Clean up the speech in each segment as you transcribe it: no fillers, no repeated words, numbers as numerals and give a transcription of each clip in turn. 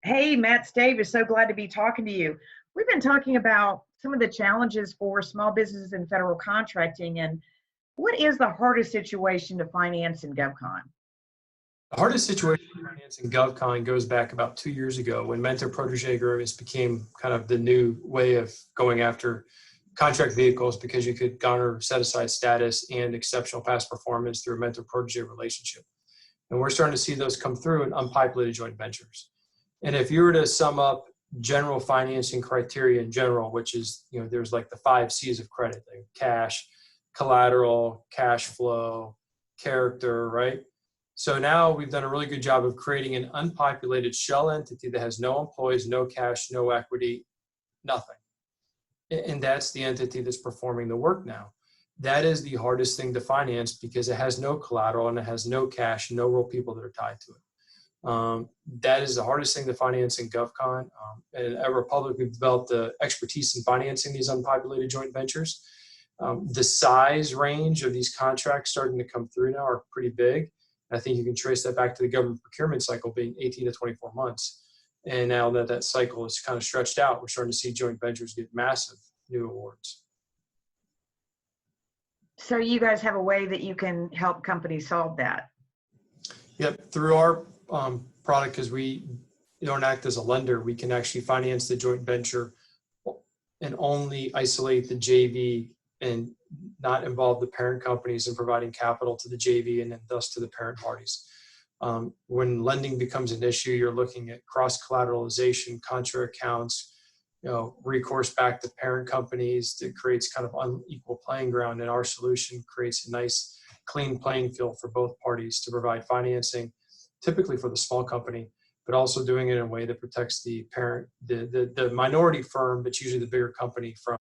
Hey, Matt Davis, so glad to be talking to you. We've been talking about some of the challenges for small businesses and federal contracting, and what is the hardest situation to finance in GovCon? The hardest situation in financing GovCon goes back about 2 years ago when mentor protege agreements became kind of the new way of going after contract vehicles because you could garner set aside status and exceptional past performance through a mentor protege relationship. And we're starting to see those come through in unpopulated joint ventures. And if you were to sum up general financing criteria in general, which is, there's like the 5 C's of credit, like cash, collateral, cash flow, character, right? So now we've done a really good job of creating an unpopulated shell entity that has no employees, no cash, no equity, nothing. And that's the entity that's performing the work now. That is the hardest thing to finance because it has no collateral and it has no cash, no real people that are tied to it. That is the hardest thing to finance in GovCon. And at Republic, we've developed the expertise in financing these unpopulated joint ventures. The size range of these contracts starting to come through now are pretty big. I think you can trace that back to the government procurement cycle being 18 to 24 months. And now that that cycle is kind of stretched out, we're starting to see joint ventures get massive new awards. So you guys have a way that you can help companies solve that? Yep, through our product, because we don't act as a lender, we can actually finance the joint venture and only isolate the JV and not involve the parent companies in providing capital to the JV and then thus to the parent parties. When lending becomes an issue, you're looking at cross-collateralization, contra accounts, recourse back to parent companies that creates kind of unequal playing ground. And our solution creates a nice, clean playing field for both parties to provide financing, typically for the small company, but also doing it in a way that protects the parent, the minority firm, but usually the bigger company from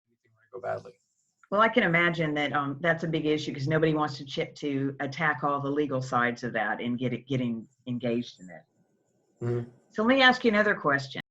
anything that go badly. Well, I can imagine that that's a big issue because nobody wants to attack all the legal sides of that and getting engaged in it. Mm-hmm. So let me ask you another question.